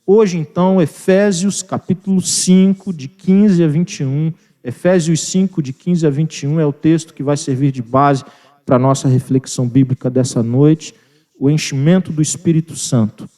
Hoje, então, Efésios capítulo 5, de 15 a 21. Efésios 5, de 15 a 21 é o texto que vai servir de base para a nossa reflexão bíblica dessa noite. O enchimento do Espírito Santo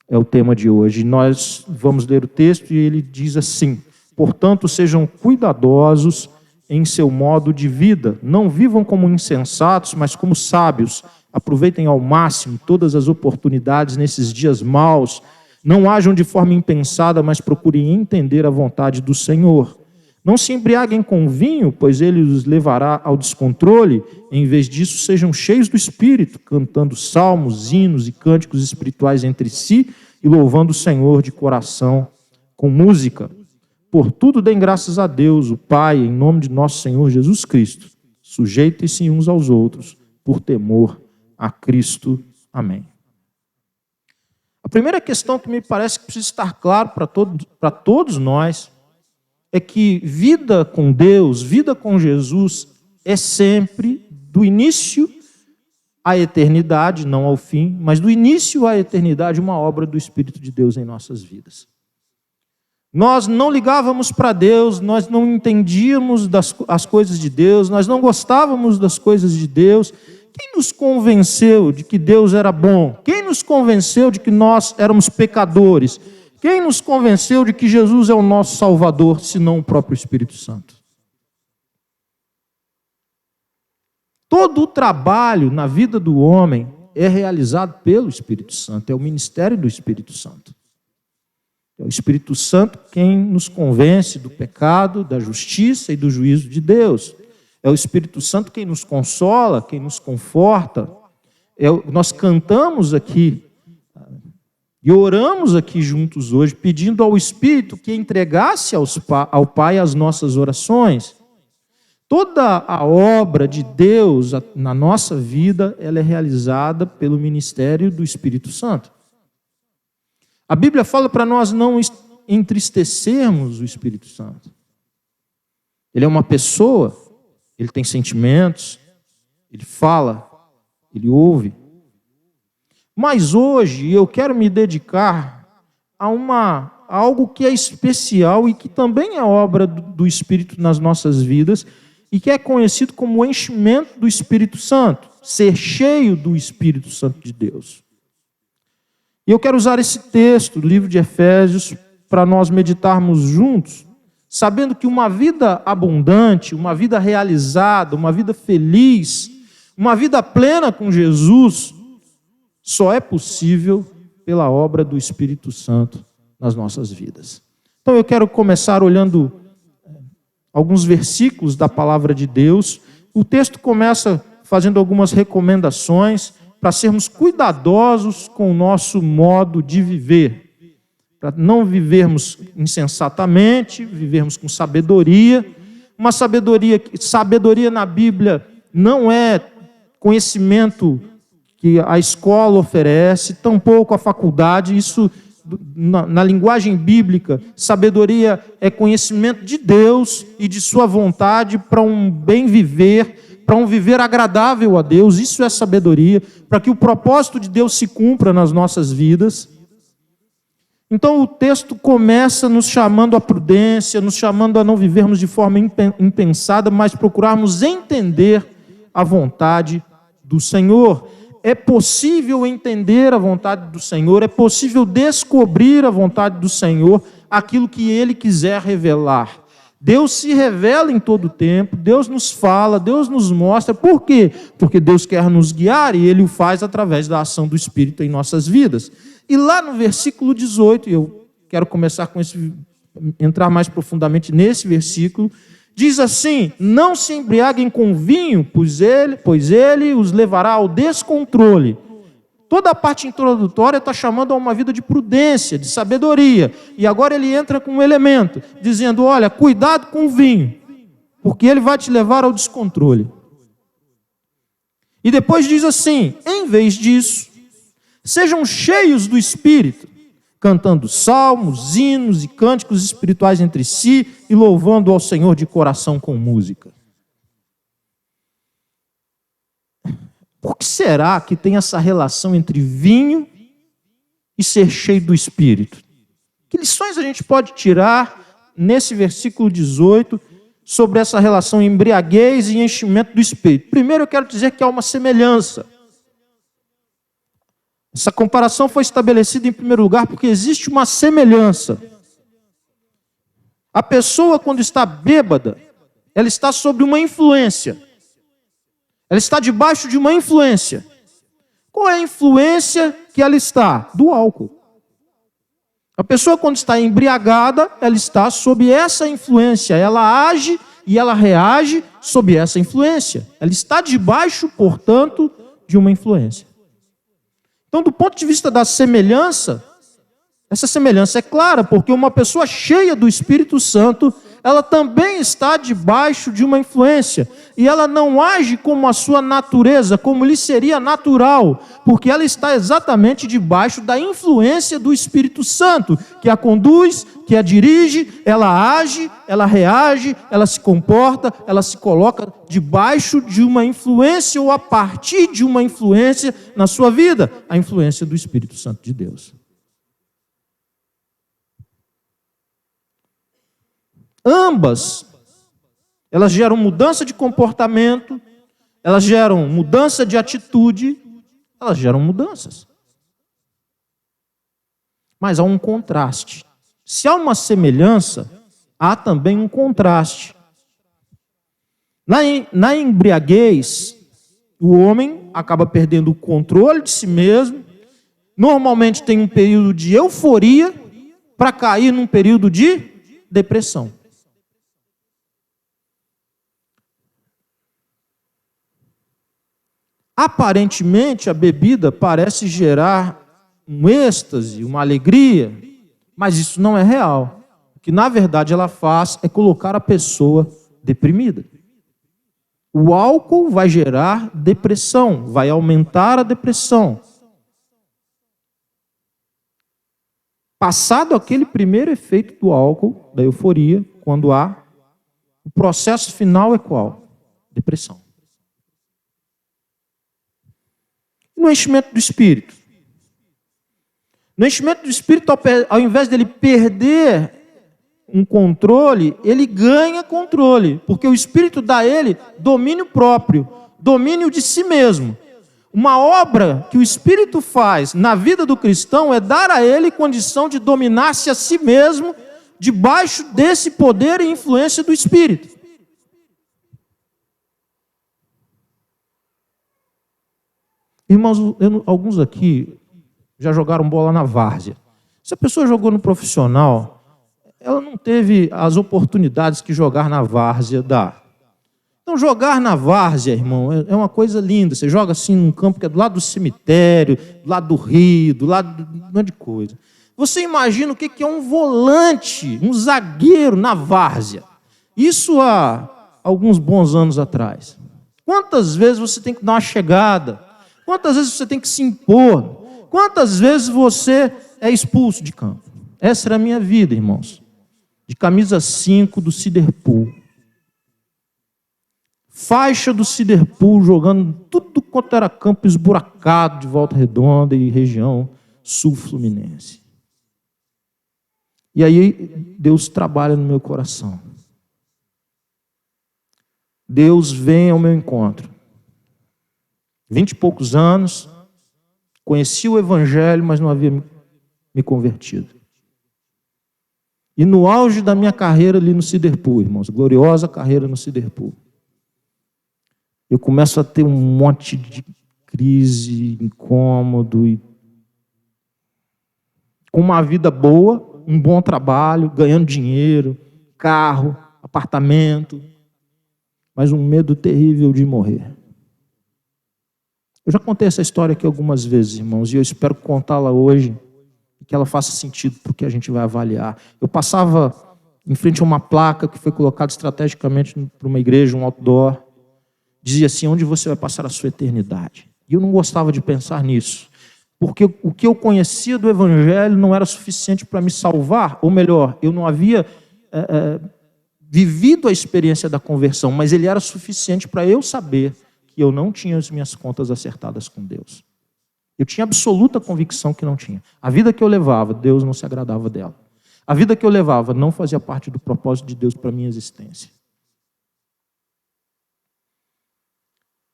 é o tema de hoje. Nós vamos ler o texto e ele diz assim: portanto, sejam cuidadosos em seu modo de vida. Não vivam como insensatos, mas como sábios. Aproveitem ao máximo todas as oportunidades nesses dias maus. Não ajam de forma impensada, mas procurem entender a vontade do Senhor. Não se embriaguem com vinho, pois ele os levará ao descontrole. Em vez disso, sejam cheios do Espírito, cantando salmos, hinos e cânticos espirituais entre si e louvando o Senhor de coração com música. Por tudo deem graças a Deus, o Pai, em nome de nosso Senhor Jesus Cristo. Sujeitem-se uns aos outros, por temor a Cristo. Amém. A primeira questão que me parece que precisa estar claro para todos nós é que vida com Deus, vida com Jesus, é sempre do início à eternidade, não ao fim, mas do início à eternidade, uma obra do Espírito de Deus em nossas vidas. Nós não ligávamos para Deus, nós não entendíamos as coisas de Deus, nós não gostávamos das coisas de Deus. Quem nos convenceu de que Deus era bom? Quem nos convenceu de que nós éramos pecadores? Quem nos convenceu de que Jesus é o nosso Salvador, senão o próprio Espírito Santo? Todo o trabalho na vida do homem é realizado pelo Espírito Santo, é o ministério do Espírito Santo. É o Espírito Santo quem nos convence do pecado, da justiça e do juízo de Deus. É o Espírito Santo quem nos consola, quem nos conforta. Nós cantamos aqui e oramos aqui juntos hoje, pedindo ao Espírito que entregasse ao Pai as nossas orações. Toda a obra de Deus na nossa vida, ela é realizada pelo ministério do Espírito Santo. A Bíblia fala para nós não entristecermos o Espírito Santo. Ele é uma pessoa, ele tem sentimentos, ele fala, ele ouve. Mas hoje eu quero me dedicar a algo que é especial e que também é obra do Espírito nas nossas vidas e que é conhecido como o enchimento do Espírito Santo, ser cheio do Espírito Santo de Deus. E eu quero usar esse texto do livro de Efésios para nós meditarmos juntos, sabendo que uma vida abundante, uma vida realizada, uma vida feliz, uma vida plena com Jesus, só é possível pela obra do Espírito Santo nas nossas vidas. Então eu quero começar olhando alguns versículos da palavra de Deus. O texto começa fazendo algumas recomendações para sermos cuidadosos com o nosso modo de viver, para não vivermos insensatamente, vivermos com sabedoria. Uma sabedoria na Bíblia não é conhecimento que a escola oferece, tampouco a faculdade. Isso, na linguagem bíblica, sabedoria é conhecimento de Deus e de sua vontade para um bem viver, para um viver agradável a Deus. Isso é sabedoria, para que o propósito de Deus se cumpra nas nossas vidas. Então o texto começa nos chamando à prudência, nos chamando a não vivermos de forma impensada, mas procurarmos entender a vontade do Senhor. É possível entender a vontade do Senhor, é possível descobrir a vontade do Senhor, aquilo que Ele quiser revelar. Deus se revela em todo o tempo, Deus nos fala, Deus nos mostra. Por quê? Porque Deus quer nos guiar e Ele o faz através da ação do Espírito em nossas vidas. E lá no versículo 18, eu quero começar com entrar mais profundamente nesse versículo, diz assim: não se embriaguem com vinho, pois ele os levará ao descontrole. Toda a parte introdutória está chamando a uma vida de prudência, de sabedoria. E agora ele entra com um elemento, dizendo: olha, cuidado com o vinho, porque ele vai te levar ao descontrole. E depois diz assim: em vez disso, sejam cheios do Espírito, cantando salmos, hinos e cânticos espirituais entre si e louvando ao Senhor de coração com música. Por que será que tem essa relação entre vinho e ser cheio do Espírito? Que lições a gente pode tirar nesse versículo 18 sobre essa relação embriaguez e enchimento do Espírito? Primeiro, eu quero dizer que há uma semelhança. Essa comparação foi estabelecida em primeiro lugar porque existe uma semelhança. A pessoa, quando está bêbada, ela está sob uma influência. Ela está debaixo de uma influência. Qual é a influência que ela está? Do álcool. A pessoa, quando está embriagada, ela está sob essa influência. Ela age e ela reage sob essa influência. Ela está debaixo, portanto, de uma influência. Então, do ponto de vista da semelhança, essa semelhança é clara, porque uma pessoa cheia do Espírito Santo, ela também está debaixo de uma influência. E ela não age como a sua natureza, como lhe seria natural, porque ela está exatamente debaixo da influência do Espírito Santo, que a conduz, que a dirige, ela age, ela reage, ela se comporta, ela se coloca debaixo de uma influência ou a partir de uma influência na sua vida, a influência do Espírito Santo de Deus. Ambas, elas geram mudança de comportamento, elas geram mudança de atitude, elas geram mudanças. Mas há um contraste. Se há uma semelhança, há também um contraste. Na embriaguez, o homem acaba perdendo o controle de si mesmo, normalmente tem um período de euforia para cair num período de depressão. Aparentemente, a bebida parece gerar um êxtase, uma alegria, mas isso não é real. O que, na verdade, ela faz é colocar a pessoa deprimida. O álcool vai gerar depressão, vai aumentar a depressão. Passado aquele primeiro efeito do álcool, da euforia, quando há, o processo final é qual? Depressão. No enchimento do Espírito. No enchimento do Espírito, ao invés dele perder um controle, ele ganha controle, porque o Espírito dá a ele domínio próprio, domínio de si mesmo. Uma obra que o Espírito faz na vida do cristão é dar a ele condição de dominar-se a si mesmo, debaixo desse poder e influência do Espírito. Irmãos, alguns aqui já jogaram bola na várzea. Se a pessoa jogou no profissional, ela não teve as oportunidades que jogar na várzea dá. Então, jogar na várzea, irmão, é uma coisa linda. Você joga assim num campo que é do lado do cemitério, do lado do rio, do lado de um monte de coisa. Você imagina o que é um volante, um zagueiro na várzea. Isso há alguns bons anos atrás. Quantas vezes você tem que dar uma chegada? Quantas vezes você tem que se impor? Quantas vezes você é expulso de campo? Essa era a minha vida, irmãos. De camisa 5 do Ciderpool. Faixa do Ciderpool, jogando tudo quanto era campo esburacado de Volta Redonda e região sul-fluminense. E aí Deus trabalha no meu coração. Deus vem ao meu encontro. 20 e poucos anos, conheci o Evangelho, mas não havia me convertido. E no auge da minha carreira ali no Ciderpool, irmãos, gloriosa carreira no Ciderpool, eu começo a ter um monte de crise, incômodo, e com uma vida boa, um bom trabalho, ganhando dinheiro, carro, apartamento, mas um medo terrível de morrer. Eu já contei essa história aqui algumas vezes, irmãos, e eu espero contá-la hoje e que ela faça sentido para o que a gente vai avaliar. Eu passava em frente a uma placa que foi colocada estrategicamente para uma igreja, um outdoor, dizia assim: onde você vai passar a sua eternidade? E eu não gostava de pensar nisso, porque o que eu conhecia do Evangelho não era suficiente para me salvar, ou melhor, eu não havia vivido a experiência da conversão, mas ele era suficiente para eu saber que eu não tinha as minhas contas acertadas com Deus. Eu tinha absoluta convicção que não tinha. A vida que eu levava, Deus não se agradava dela. A vida que eu levava não fazia parte do propósito de Deus para a minha existência.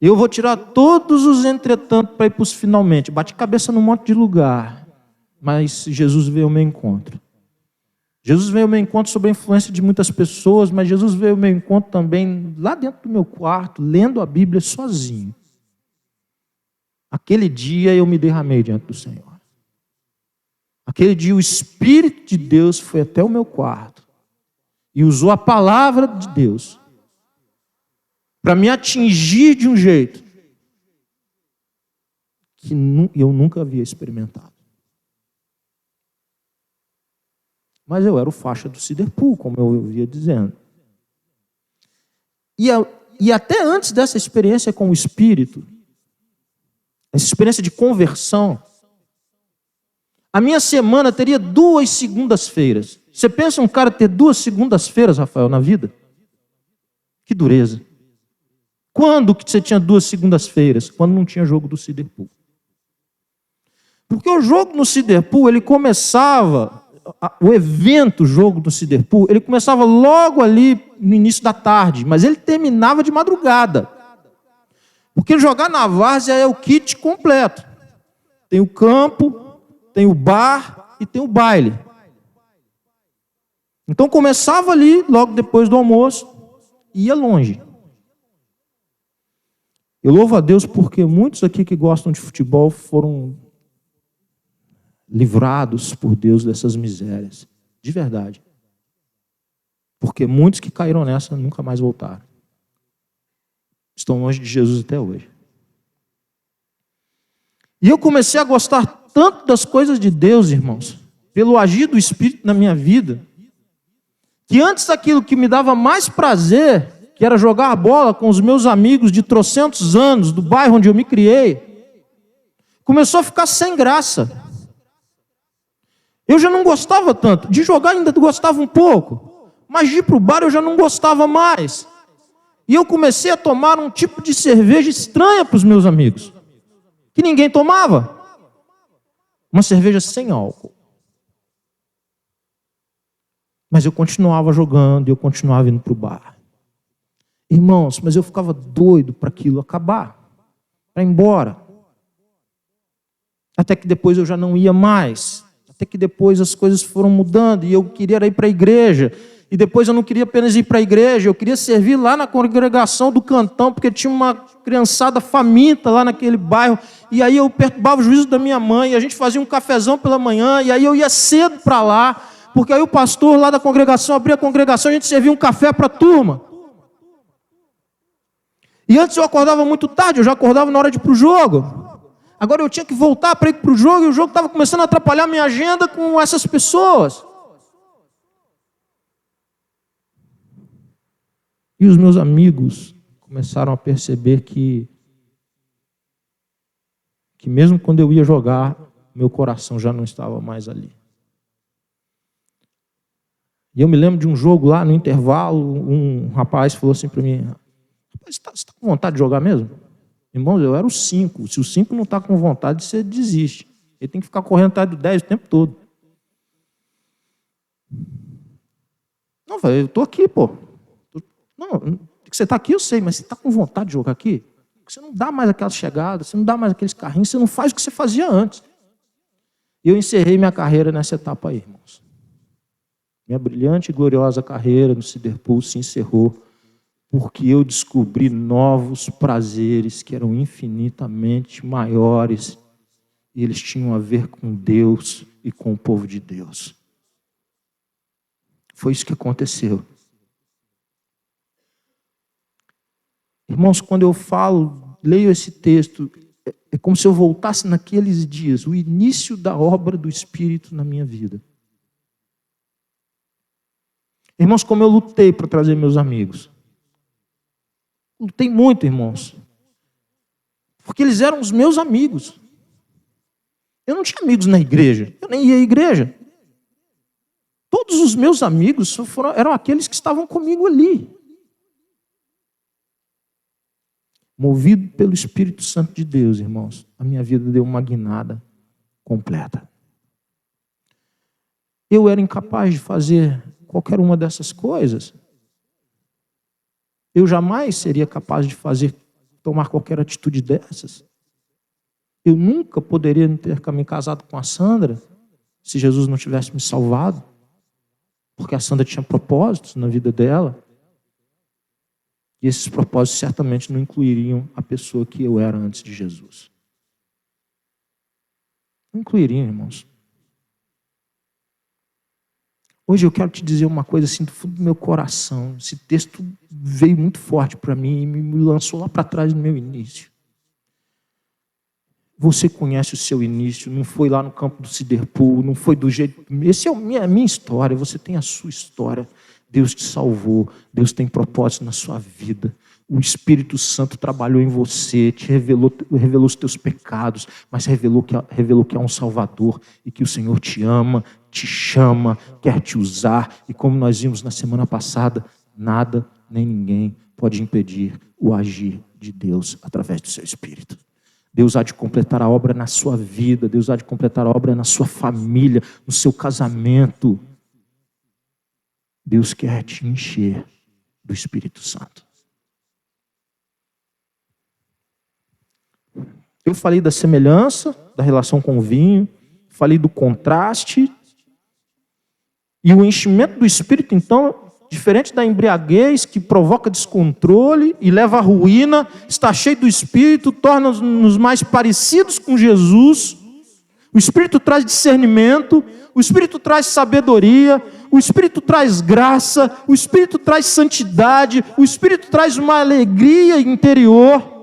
Eu vou tirar todos os entretanto para ir para os finalmente. Bati cabeça num monte de lugar, mas Jesus veio ao meu encontro. Jesus veio ao meu encontro sob a influência de muitas pessoas, mas Jesus veio ao meu encontro também lá dentro do meu quarto, lendo a Bíblia sozinho. Aquele dia eu me derramei diante do Senhor. Aquele dia o Espírito de Deus foi até o meu quarto e usou a palavra de Deus para me atingir de um jeito que eu nunca havia experimentado. Mas eu era o faixa do Ciderpool, como eu ia dizendo. E até antes dessa experiência com o Espírito, essa experiência de conversão, a minha semana teria 2 segundas-feiras. Você pensa um cara ter 2 segundas-feiras, Rafael, na vida? Que dureza. Quando que você tinha 2 segundas-feiras? Quando não tinha jogo do Ciderpool. Porque o jogo no Ciderpool, ele começava, o evento, o jogo do Ciderpool, ele começava logo ali no início da tarde, mas ele terminava de madrugada. Porque jogar na várzea é o kit completo. Tem o campo, tem o bar e tem o baile. Então começava ali, logo depois do almoço, e ia longe. Eu louvo a Deus porque muitos aqui que gostam de futebol foram livrados por Deus dessas misérias. De verdade. Porque muitos que caíram nessa nunca mais voltaram. Estão longe de Jesus até hoje. E eu comecei a gostar tanto das coisas de Deus, irmãos, pelo agir do Espírito na minha vida, que antes aquilo que me dava mais prazer, que era jogar bola com os meus amigos de trocentos anos, do bairro onde eu me criei, começou a ficar sem graça. Eu já não gostava tanto. De jogar ainda gostava um pouco, mas de ir para o bar eu já não gostava mais. E eu comecei a tomar um tipo de cerveja estranha para os meus amigos, que ninguém tomava. Uma cerveja sem álcool. Mas eu continuava jogando, eu continuava indo para o bar. Irmãos, mas eu ficava doido para aquilo acabar, para ir embora. Até que depois eu já não ia mais. Até que depois as coisas foram mudando e eu queria ir para a igreja. E depois eu não queria apenas ir para a igreja, eu queria servir lá na congregação do Cantão, porque tinha uma criançada faminta lá naquele bairro. E aí eu perturbava o juízo da minha mãe, e a gente fazia um cafezão pela manhã, e aí eu ia cedo para lá, porque aí o pastor lá da congregação abria a congregação, a gente servia um café para a turma. E antes eu acordava muito tarde, eu já acordava na hora de ir para o jogo. Agora eu tinha que voltar para ir para o jogo, e o jogo estava começando a atrapalhar minha agenda com essas pessoas. E os meus amigos começaram a perceber que mesmo quando eu ia jogar, meu coração já não estava mais ali. E eu me lembro de um jogo lá no intervalo, um rapaz falou assim para mim: você está com vontade de jogar mesmo? Irmãos, eu era o 5. Se o 5 não está com vontade, você desiste. Ele tem que ficar correndo atrás do 10 o tempo todo. Não, velho, eu estou aqui, pô. Não, que você está aqui eu sei, mas você está com vontade de jogar aqui? Você não dá mais aquelas chegadas, você não dá mais aqueles carrinhos, você não faz o que você fazia antes. E eu encerrei minha carreira nessa etapa aí, irmãos. Minha brilhante e gloriosa carreira no Ciderpool se encerrou porque eu descobri novos prazeres que eram infinitamente maiores e eles tinham a ver com Deus e com o povo de Deus. Foi isso que aconteceu. Irmãos, quando eu leio esse texto, é como se eu voltasse naqueles dias, o início da obra do Espírito na minha vida. Irmãos, como eu lutei para trazer meus amigos. Lutei muito, irmãos. Porque eles eram os meus amigos. Eu não tinha amigos na igreja, eu nem ia à igreja. Todos os meus amigos eram aqueles que estavam comigo ali. Movido pelo Espírito Santo de Deus, irmãos, a minha vida deu uma guinada completa. eu era incapaz de fazer qualquer uma dessas coisas. Eu jamais seria capaz de tomar qualquer atitude dessas. Eu nunca poderia ter me casado com a Sandra se Jesus não tivesse me salvado, porque a Sandra tinha propósitos na vida dela. E esses propósitos certamente não incluiriam a pessoa que eu era antes de Jesus. Não incluiriam, irmãos. Hoje eu quero te dizer uma coisa assim do fundo do meu coração. Esse texto veio muito forte para mim e me lançou lá para trás no meu início. Você conhece o seu início, não foi lá no campo do Ciderpool, não foi do jeito... Essa é a minha história, você tem a sua história. Deus te salvou, Deus tem propósito na sua vida. O Espírito Santo trabalhou em você, te revelou os teus pecados, mas revelou que há um Salvador e que o Senhor te ama, te chama, quer te usar. E como nós vimos na semana passada, nada nem ninguém pode impedir o agir de Deus através do seu Espírito. Deus há de completar a obra na sua vida, Deus há de completar a obra na sua família, no seu casamento. Deus quer te encher do Espírito Santo. Eu falei da semelhança, da relação com o vinho, falei do contraste. E o enchimento do Espírito, então, diferente da embriaguez que provoca descontrole e leva à ruína, está cheio do Espírito, torna-nos mais parecidos com Jesus. O Espírito traz discernimento, o Espírito traz sabedoria, o Espírito traz graça, o Espírito traz santidade, o Espírito traz uma alegria interior.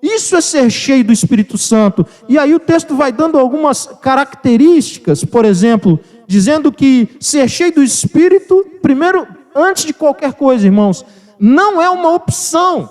Isso é ser cheio do Espírito Santo. E aí o texto vai dando algumas características, por exemplo, dizendo que ser cheio do Espírito, primeiro, antes de qualquer coisa, irmãos, não é uma opção.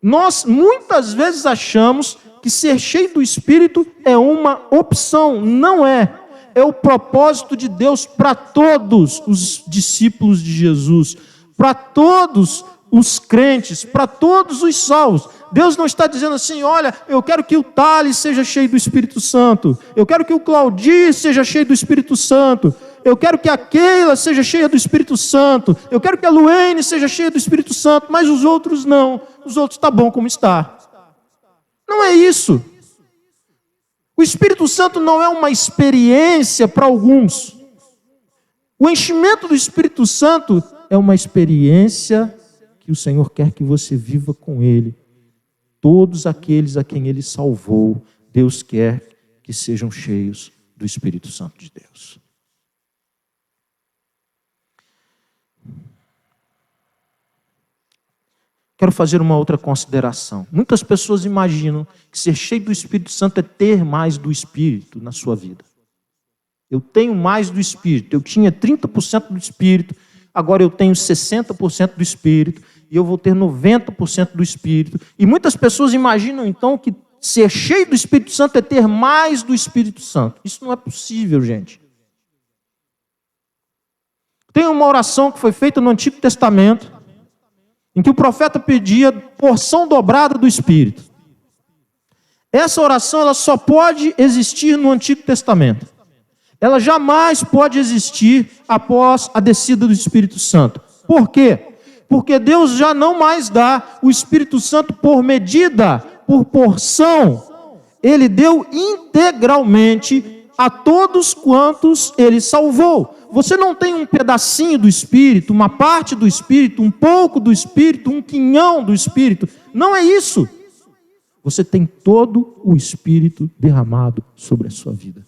Nós muitas vezes achamos que ser cheio do Espírito é uma opção. Não é. É o propósito de Deus para todos os discípulos de Jesus, para todos os crentes, para todos os salvos. Deus não está dizendo assim, olha, eu quero que o Thales seja cheio do Espírito Santo, eu quero que o Claudir seja cheio do Espírito Santo, eu quero que a Keila seja cheia do Espírito Santo, eu quero que a Luene seja cheia do Espírito Santo, mas os outros não, os outros está bom como está. Não é isso. O Espírito Santo não é uma experiência para alguns. O enchimento do Espírito Santo é uma experiência que o Senhor quer que você viva com Ele. Todos aqueles a quem Ele salvou, Deus quer que sejam cheios do Espírito Santo de Deus. Quero fazer uma outra consideração. Muitas pessoas imaginam que ser cheio do Espírito Santo é ter mais do Espírito na sua vida. Eu tenho mais do Espírito. Eu tinha 30% do Espírito, agora eu tenho 60% do Espírito, e eu vou ter 90% do Espírito. E muitas pessoas imaginam, então, que ser cheio do Espírito Santo é ter mais do Espírito Santo. Isso não é possível, gente. Tem uma oração que foi feita no Antigo Testamento, em que o profeta pedia porção dobrada do Espírito. Essa oração ela só pode existir no Antigo Testamento. Ela jamais pode existir após a descida do Espírito Santo. Por quê? Porque Deus já não mais dá o Espírito Santo por medida, por porção. Ele deu integralmente a todos quantos Ele salvou. Você não tem um pedacinho do Espírito, uma parte do Espírito, um pouco do Espírito, um quinhão do Espírito. Não é isso. Você tem todo o Espírito derramado sobre a sua vida.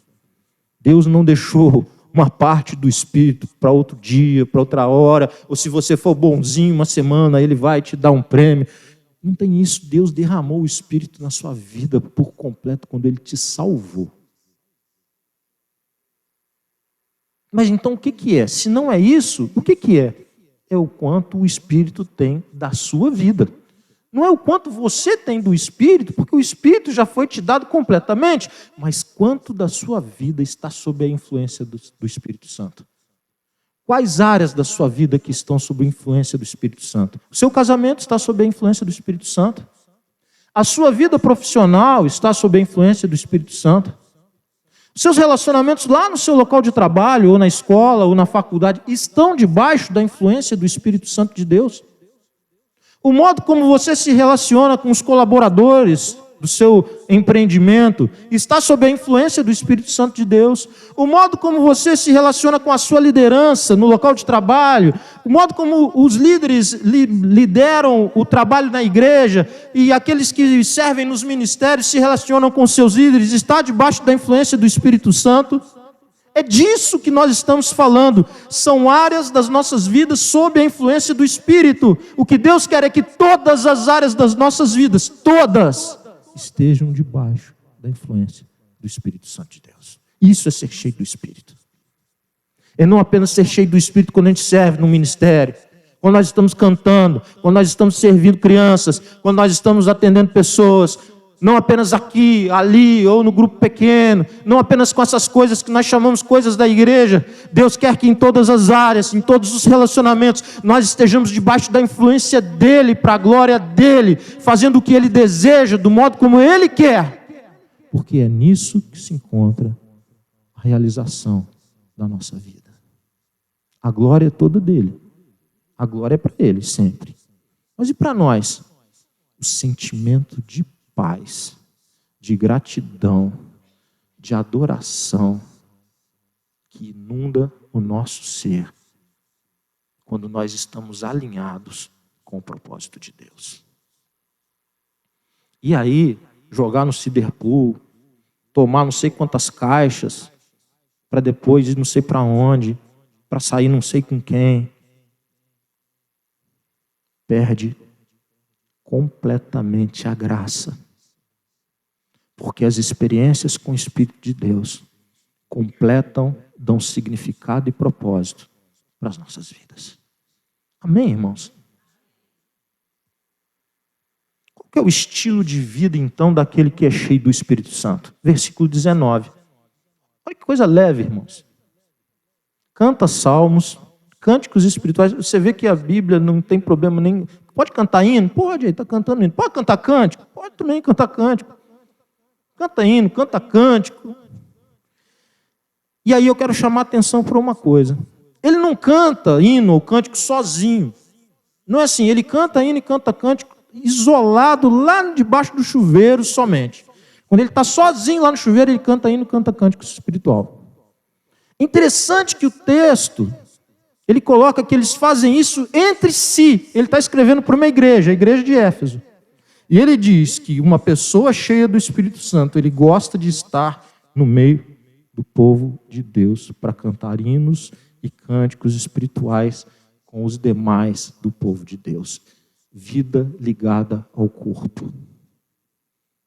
Deus não deixou uma parte do Espírito para outro dia, para outra hora, ou se você for bonzinho uma semana, Ele vai te dar um prêmio. Não tem isso. Deus derramou o Espírito na sua vida por completo quando Ele te salvou. Mas então o que é? Se não é isso, o que é? É o quanto o Espírito tem da sua vida. Não é o quanto você tem do Espírito, porque o Espírito já foi te dado completamente, mas quanto da sua vida está sob a influência do Espírito Santo. Quais áreas da sua vida que estão sob a influência do Espírito Santo? O seu casamento está sob a influência do Espírito Santo? A sua vida profissional está sob a influência do Espírito Santo? Seus relacionamentos lá no seu local de trabalho, ou na escola, ou na faculdade, estão debaixo da influência do Espírito Santo de Deus? O modo como você se relaciona com os colaboradores do seu empreendimento está sob a influência do Espírito Santo de Deus. O modo como você se relaciona com a sua liderança no local de trabalho, o modo como os líderes lideram o trabalho na igreja e aqueles que servem nos ministérios se relacionam com seus líderes, está debaixo da influência do Espírito Santo. É disso que nós estamos falando. São áreas das nossas vidas sob a influência do Espírito. O que Deus quer é que todas as áreas das nossas vidas, todas, estejam debaixo da influência do Espírito Santo de Deus. Isso é ser cheio do Espírito. É não apenas ser cheio do Espírito quando a gente serve no ministério, quando nós estamos cantando, quando nós estamos servindo crianças, quando nós estamos atendendo pessoas, não apenas aqui, ali, ou no grupo pequeno, não apenas com essas coisas que nós chamamos coisas da igreja. Deus quer que em todas as áreas, em todos os relacionamentos, nós estejamos debaixo da influência dEle, para a glória dEle, fazendo o que Ele deseja, do modo como Ele quer. Porque é nisso que se encontra a realização da nossa vida. A glória é toda dEle. A glória é para Ele sempre. Mas e para nós? O sentimento de paz, de gratidão, de adoração que inunda o nosso ser quando nós estamos alinhados com o propósito de Deus. E aí, jogar no ciderpool, tomar não sei quantas caixas, para depois ir não sei para onde, para sair não sei com quem, perde completamente a graça. Porque as experiências com o Espírito de Deus completam, dão significado e propósito para as nossas vidas. Amém, irmãos? Qual que é o estilo de vida, então, daquele que é cheio do Espírito Santo? Versículo 19. Olha que coisa leve, irmãos. Canta salmos, cânticos espirituais. Você vê que a Bíblia não tem problema nem... Pode cantar hino? Pode, aí está cantando hino. Pode cantar cântico? Pode também cantar cântico. Canta hino, canta cântico. E aí eu quero chamar a atenção para uma coisa. Ele não canta hino ou cântico sozinho. Não é assim, ele canta hino e canta cântico isolado lá debaixo do chuveiro somente. Quando ele está sozinho lá no chuveiro, ele canta hino e canta cântico espiritual. Interessante que o texto, ele coloca que eles fazem isso entre si. Ele está escrevendo para uma igreja, a igreja de Éfeso. E ele diz que uma pessoa cheia do Espírito Santo, ele gosta de estar no meio do povo de Deus para cantar hinos e cânticos espirituais com os demais do povo de Deus. Vida ligada ao corpo.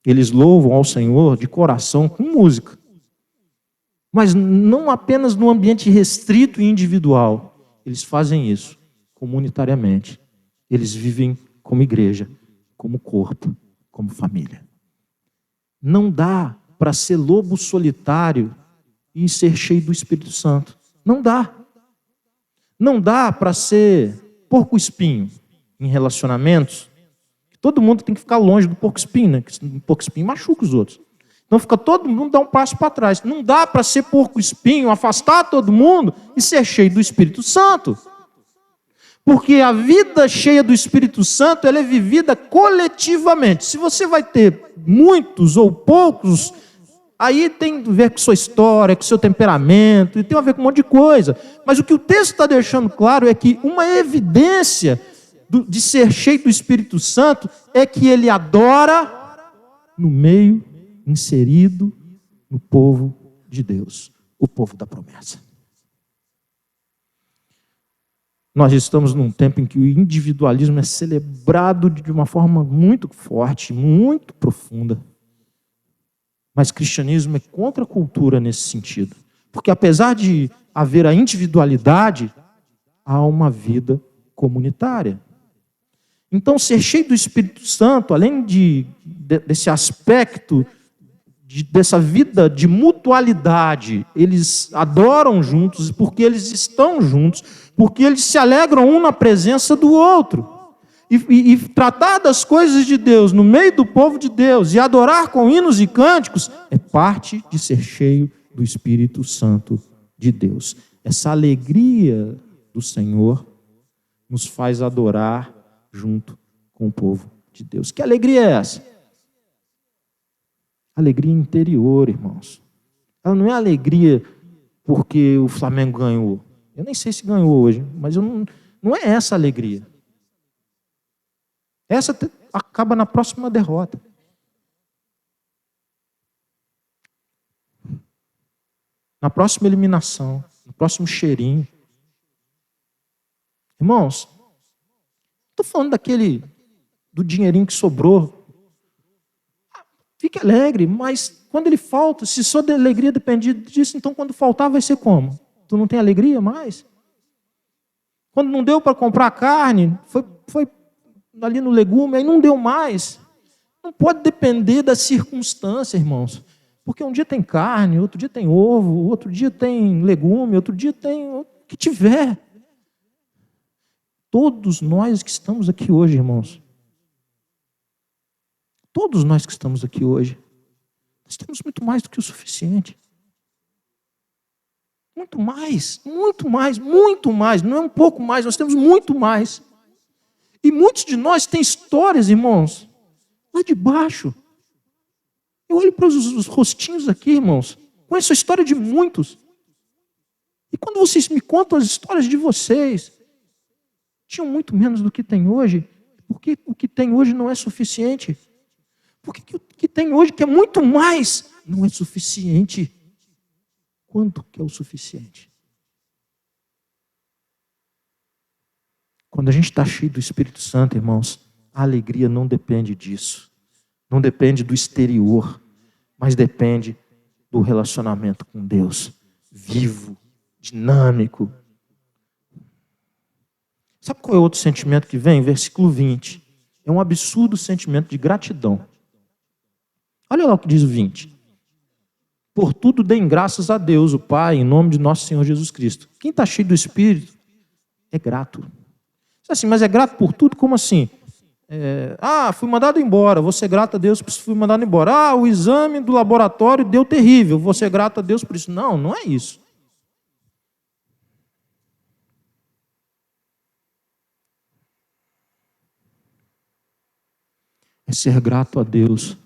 Eles louvam ao Senhor de coração com música. Mas não apenas no ambiente restrito e individual. Eles fazem isso comunitariamente. Eles vivem como igreja, como corpo, como família. Não dá para ser lobo solitário e ser cheio do Espírito Santo. Não dá. Não dá para ser porco-espinho em relacionamentos. Todo mundo tem que ficar longe do porco-espinho, né? Porque o porco-espinho machuca os outros. Então fica todo mundo dá um passo para trás. Não dá para ser porco-espinho, afastar todo mundo e ser cheio do Espírito Santo. Porque a vida cheia do Espírito Santo, ela é vivida coletivamente. Se você vai ter muitos ou poucos, aí tem a ver com sua história, com seu temperamento, e tem a ver com um monte de coisa. Mas o que o texto está deixando claro é que uma evidência de ser cheio do Espírito Santo é que ele adora no meio, inserido no povo de Deus, o povo da promessa. Nós estamos num tempo em que o individualismo é celebrado de uma forma muito forte, muito profunda. Mas o cristianismo é contra a cultura nesse sentido. Porque apesar de haver a individualidade, há uma vida comunitária. Então, ser cheio do Espírito Santo, além desse aspecto, dessa vida de mutualidade, eles adoram juntos porque eles estão juntos, porque eles se alegram um na presença do outro. E tratar das coisas de Deus no meio do povo de Deus e adorar com hinos e cânticos é parte de ser cheio do Espírito Santo de Deus. Essa alegria do Senhor nos faz adorar junto com o povo de Deus. Que alegria é essa? Alegria interior, irmãos. Ela não é alegria porque o Flamengo ganhou. Eu nem sei se ganhou hoje, mas não é essa a alegria. Essa acaba na próxima derrota. Na próxima eliminação, no próximo cheirinho. Irmãos, estou falando do dinheirinho que sobrou. Fique alegre, mas quando ele falta, se sua alegria depende disso, então quando faltar vai ser como? Tu não tem alegria mais? Quando não deu para comprar carne, foi ali no legume, aí não deu mais. Não pode depender da circunstância, irmãos. Porque um dia tem carne, outro dia tem ovo, outro dia tem legume, outro dia tem o que tiver. Todos nós que estamos aqui hoje, irmãos, todos nós que estamos aqui hoje, nós temos muito mais do que o suficiente. Muito mais, muito mais, muito mais. Não é um pouco mais, nós temos muito mais. E muitos de nós têm histórias, irmãos, lá de baixo. Eu olho para os rostinhos aqui, irmãos, conheço a história de muitos. E quando vocês me contam as histórias de vocês, tinham muito menos do que tem hoje, porque o que tem hoje não é suficiente. Porque o que tem hoje, que é muito mais, não é suficiente. Quanto que é o suficiente? Quando a gente está cheio do Espírito Santo, irmãos, a alegria não depende disso. Não depende do exterior, mas depende do relacionamento com Deus. Vivo, dinâmico. Sabe qual é o outro sentimento que vem? Versículo 20. É um absurdo sentimento de gratidão. Olha lá o que diz o 20. Por tudo deem graças a Deus, o Pai, em nome de nosso Senhor Jesus Cristo. Quem está cheio do Espírito é grato. Assim, mas é grato por tudo? Como assim? Fui mandado embora, vou ser grato a Deus por isso fui mandado embora. O exame do laboratório deu terrível, vou ser grato a Deus por isso. Não, não é isso. É ser grato a Deus,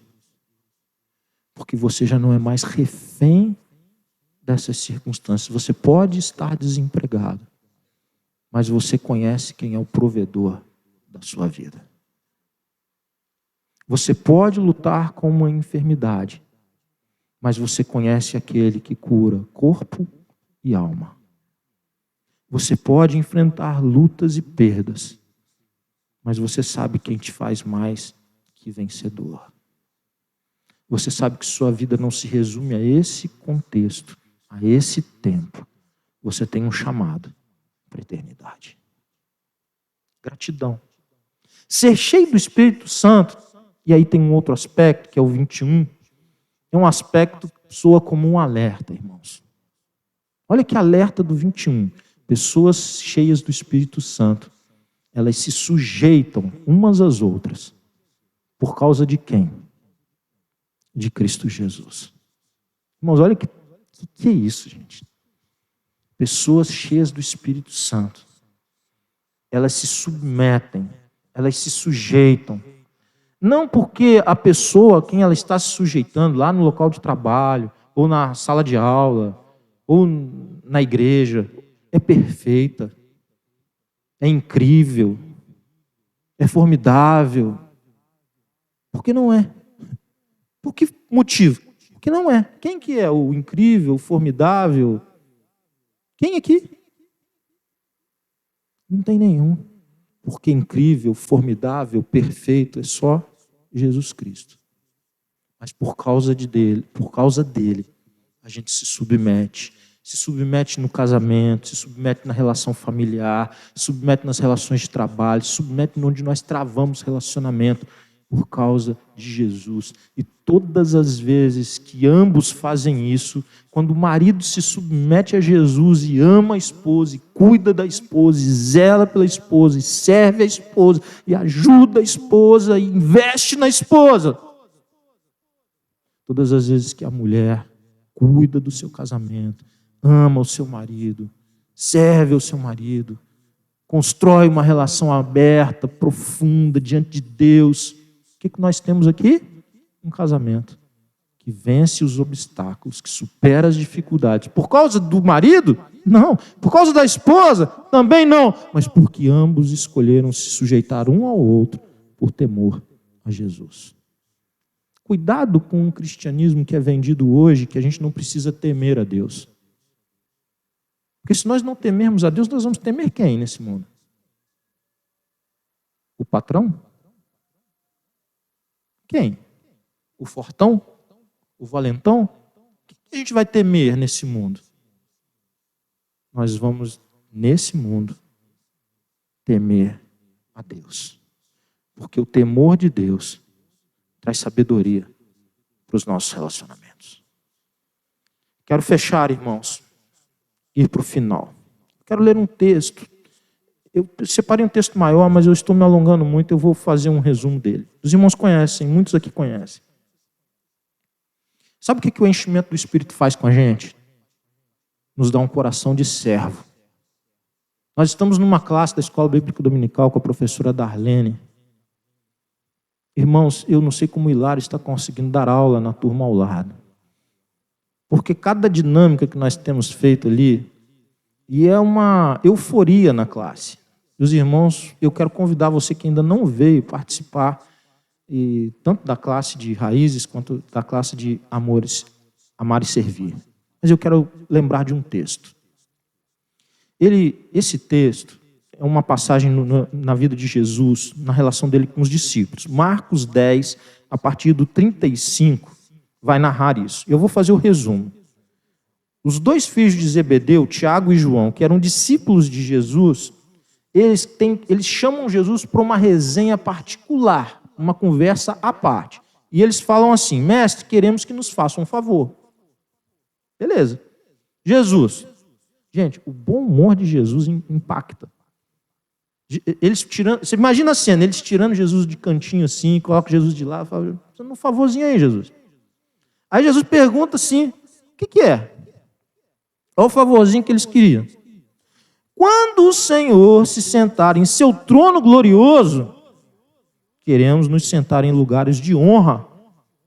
porque você já não é mais refém dessas circunstâncias. Você pode estar desempregado, mas você conhece quem é o provedor da sua vida. Você pode lutar com uma enfermidade, mas você conhece aquele que cura corpo e alma. Você pode enfrentar lutas e perdas, mas você sabe quem te faz mais que vencedor. Você sabe que sua vida não se resume a esse contexto, a esse tempo. Você tem um chamado para a eternidade. Gratidão. Ser cheio do Espírito Santo. E aí tem um outro aspecto, que é o 21. É um aspecto que soa como um alerta, irmãos. Olha que alerta do 21. Pessoas cheias do Espírito Santo, elas se sujeitam umas às outras. Por causa de quem? De Cristo Jesus. Irmãos, olha que é isso, gente. Pessoas cheias do Espírito Santo, elas se submetem, elas se sujeitam. Não porque a pessoa a quem ela está se sujeitando lá no local de trabalho, ou na sala de aula, ou na igreja, é perfeita, é incrível, é formidável. Porque não é. Por que motivo? Porque não é. Quem que é o incrível, o formidável? Quem aqui? Não tem nenhum. Porque incrível, formidável, perfeito é só Jesus Cristo. Mas por causa dele, a gente se submete no casamento, se submete na relação familiar, se submete nas relações de trabalho, se submete onde nós travamos relacionamento por causa de Jesus. E todas as vezes que ambos fazem isso, quando o marido se submete a Jesus e ama a esposa, e cuida da esposa, e zela pela esposa, e serve a esposa, e ajuda a esposa, e investe na esposa. Todas as vezes que a mulher cuida do seu casamento, ama o seu marido, serve ao seu marido, constrói uma relação aberta, profunda, diante de Deus. O que nós temos aqui? Um casamento que vence os obstáculos, que supera as dificuldades. Por causa do marido? Não. Por causa da esposa? Também não. Mas porque ambos escolheram se sujeitar um ao outro por temor a Jesus. Cuidado com o cristianismo que é vendido hoje, que a gente não precisa temer a Deus. Porque se nós não temermos a Deus, nós vamos temer quem nesse mundo? O patrão? Quem? O fortão? O valentão? O que a gente vai temer nesse mundo? Nós vamos, nesse mundo, temer a Deus. Porque o temor de Deus traz sabedoria para os nossos relacionamentos. Quero fechar, irmãos, ir para o final. Quero ler um texto. Eu separei um texto maior, mas eu estou me alongando muito, eu vou fazer um resumo dele. Os irmãos conhecem, muitos aqui conhecem. Sabe o que o enchimento do Espírito faz com a gente? Nos dá um coração de servo. Nós estamos numa classe da Escola Bíblica Dominical com a professora Darlene. Irmãos, eu não sei como o Hilário está conseguindo dar aula na turma ao lado. Porque cada dinâmica que nós temos feito ali, e é uma euforia na classe. E os irmãos, eu quero convidar você que ainda não veio participar, tanto da classe de raízes, quanto da classe de amores, amar e servir. Mas eu quero lembrar de um texto. Esse texto é uma passagem na vida de Jesus, na relação dele com os discípulos. Marcos 10, a partir do 35, vai narrar isso. Eu vou fazer o resumo. Os dois filhos de Zebedeu, Tiago e João, que eram discípulos de Jesus, eles chamam Jesus para uma resenha particular, uma conversa à parte. E eles falam assim: mestre, queremos que nos faça um favor. Beleza. Jesus. Gente, o bom humor de Jesus impacta. Eles tirando, você imagina a cena, eles tirando Jesus de cantinho assim, colocam Jesus de lado, falam: um favorzinho aí, Jesus. Aí Jesus pergunta assim: o que é? Olha o favorzinho que eles queriam. Quando o Senhor se sentar em seu trono glorioso, queremos nos sentar em lugares de honra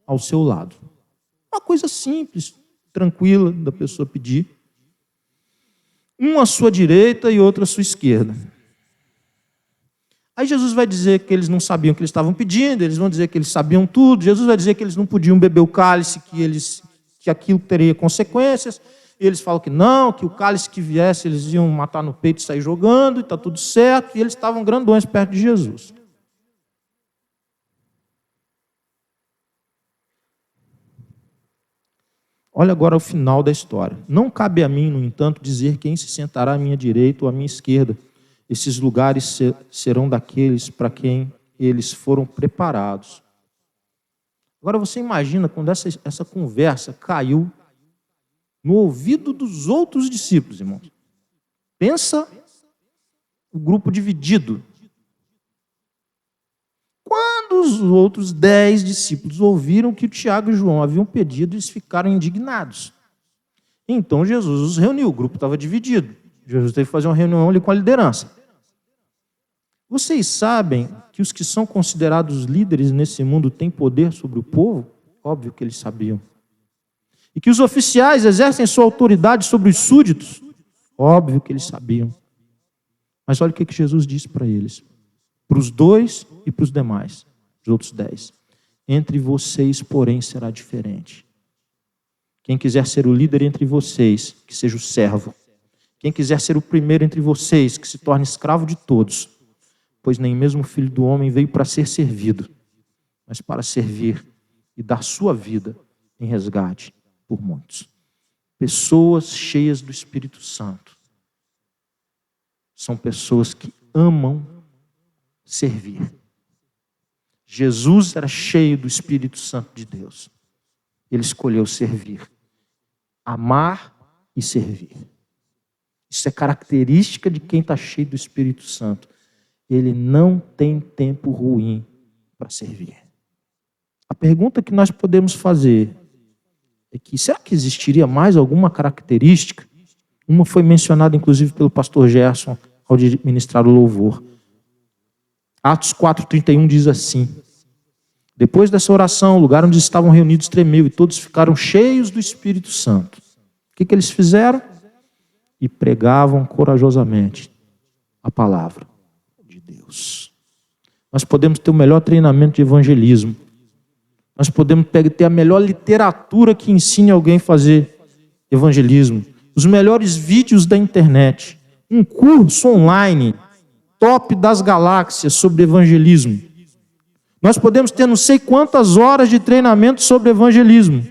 ao seu lado. Uma coisa simples, tranquila da pessoa pedir. Um à sua direita e outro à sua esquerda. Aí Jesus vai dizer que eles não sabiam o que eles estavam pedindo, eles vão dizer que eles sabiam tudo, Jesus vai dizer que eles não podiam beber o cálice, que aquilo teria consequências, e eles falam que não, que o cálice que viesse eles iam matar no peito e sair jogando, e está tudo certo, e eles estavam grandões perto de Jesus. Olha agora o final da história. Não cabe a mim, no entanto, dizer quem se sentará à minha direita ou à minha esquerda. Esses lugares serão daqueles para quem eles foram preparados. Agora você imagina quando essa conversa caiu no ouvido dos outros discípulos, irmãos. Pensa o grupo dividido. Quando os outros 10 discípulos ouviram que o Tiago e João haviam pedido, eles ficaram indignados. Então Jesus os reuniu, o grupo estava dividido. Jesus teve que fazer uma reunião ali com a liderança. Vocês sabem que os que são considerados líderes nesse mundo têm poder sobre o povo? Óbvio que eles sabiam. E que os oficiais exercem sua autoridade sobre os súditos? Óbvio que eles sabiam. Mas olha o que Jesus disse para eles. Para os 2 e para os demais, os outros 10. Entre vocês, porém, será diferente. Quem quiser ser o líder entre vocês, que seja o servo. Quem quiser ser o primeiro entre vocês, que se torne escravo de todos. Pois nem mesmo o Filho do Homem veio para ser servido, mas para servir e dar sua vida em resgate por muitos. Pessoas cheias do Espírito Santo são pessoas que amam servir. Jesus era cheio do Espírito Santo de Deus. Ele escolheu servir, amar e servir. Isso é característica de quem está cheio do Espírito Santo. Ele não tem tempo ruim para servir. A pergunta que nós podemos fazer é que será que existiria mais alguma característica? Uma foi mencionada, inclusive, pelo pastor Gerson, ao ministrar o louvor. Atos 4,31 diz assim: depois dessa oração, o lugar onde estavam reunidos tremeu e todos ficaram cheios do Espírito Santo. O que eles fizeram? E pregavam corajosamente a palavra de Deus. Nós podemos ter o melhor treinamento de evangelismo. Nós podemos ter a melhor literatura que ensine alguém a fazer evangelismo. Os melhores vídeos da internet. Um curso online, top das galáxias sobre evangelismo. Nós podemos ter não sei quantas horas de treinamento sobre evangelismo.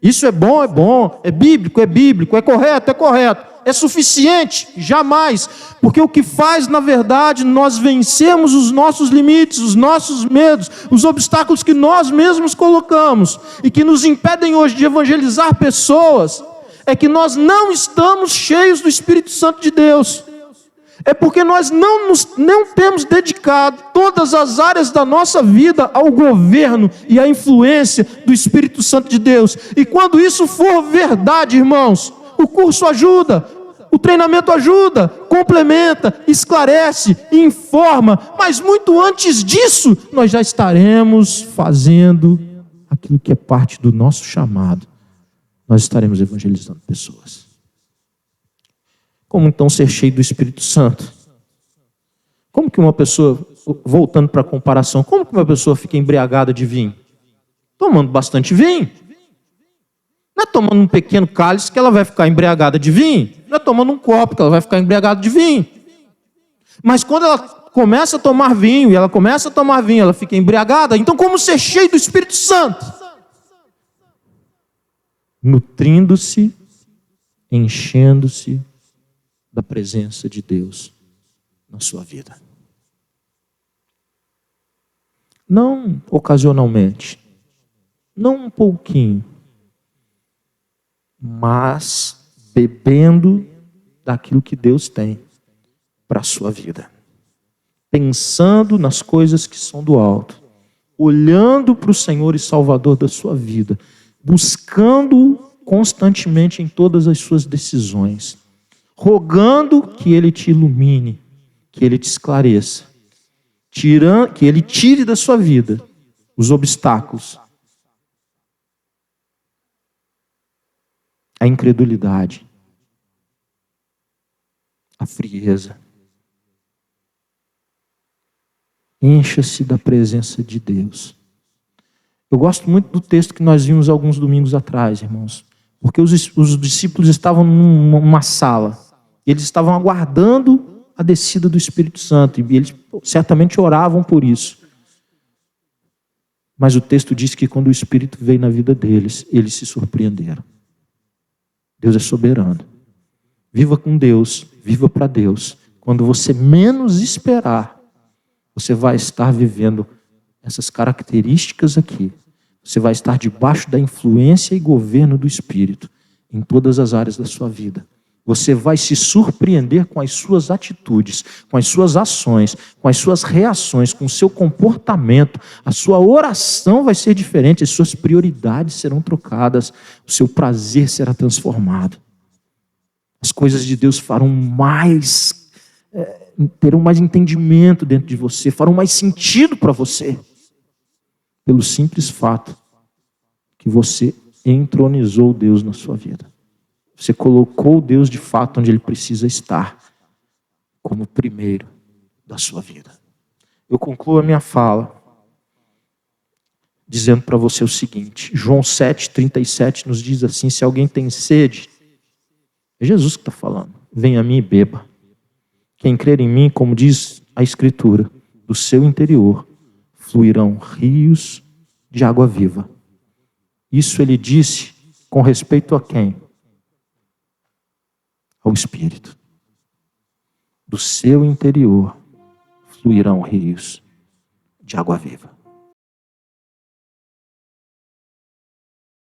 Isso é bom, é bíblico, é correto. É suficiente? Jamais. Porque o que faz, na verdade, nós vencemos os nossos limites, os nossos medos, os obstáculos que nós mesmos colocamos e que nos impedem hoje de evangelizar pessoas, é que nós não estamos cheios do Espírito Santo de Deus. É porque nós não temos dedicado todas as áreas da nossa vida ao governo e à influência do Espírito Santo de Deus. E quando isso for verdade, irmãos, o curso ajuda, o treinamento ajuda, complementa, esclarece, informa. Mas muito antes disso, nós já estaremos fazendo aquilo que é parte do nosso chamado. Nós estaremos evangelizando pessoas. Como então ser cheio do Espírito Santo? Como que uma pessoa, voltando para a comparação, como que uma pessoa fica embriagada de vinho? Tomando bastante vinho. Não é tomando um pequeno cálice que ela vai ficar embriagada de vinho. Não é tomando um copo que ela vai ficar embriagada de vinho. Mas quando ela começa a tomar vinho, ela fica embriagada. Então como ser cheio do Espírito Santo? Nutrindo-se, enchendo-se da presença de Deus na sua vida. Não ocasionalmente, não um pouquinho, mas bebendo daquilo que Deus tem para a sua vida. Pensando nas coisas que são do alto, olhando para o Senhor e Salvador da sua vida, buscando constantemente em todas as suas decisões, rogando que Ele te ilumine, que Ele te esclareça, que Ele tire da sua vida os obstáculos, a incredulidade, a frieza. Encha-se da presença de Deus. Eu gosto muito do texto que nós vimos alguns domingos atrás, irmãos, porque os discípulos estavam numa sala. Eles estavam aguardando a descida do Espírito Santo, e eles certamente oravam por isso. Mas o texto diz que quando o Espírito veio na vida deles, eles se surpreenderam. Deus é soberano. Viva com Deus, viva para Deus. Quando você menos esperar, você vai estar vivendo essas características aqui. Você vai estar debaixo da influência e governo do Espírito em todas as áreas da sua vida. Você vai se surpreender com as suas atitudes, com as suas ações, com as suas reações, com o seu comportamento. A sua oração vai ser diferente, as suas prioridades serão trocadas, o seu prazer será transformado. As coisas de Deus terão mais entendimento dentro de você, farão mais sentido para você, pelo simples fato que você entronizou Deus na sua vida. Você colocou Deus de fato onde Ele precisa estar, como primeiro da sua vida. Eu concluo a minha fala dizendo para você o seguinte: João 7,37 nos diz assim: se alguém tem sede, é Jesus que está falando, venha a mim e beba. Quem crer em mim, como diz a Escritura, do seu interior fluirão rios de água viva. Isso Ele disse com respeito a quem? Ao Espírito. Do seu interior fluirão rios de água viva.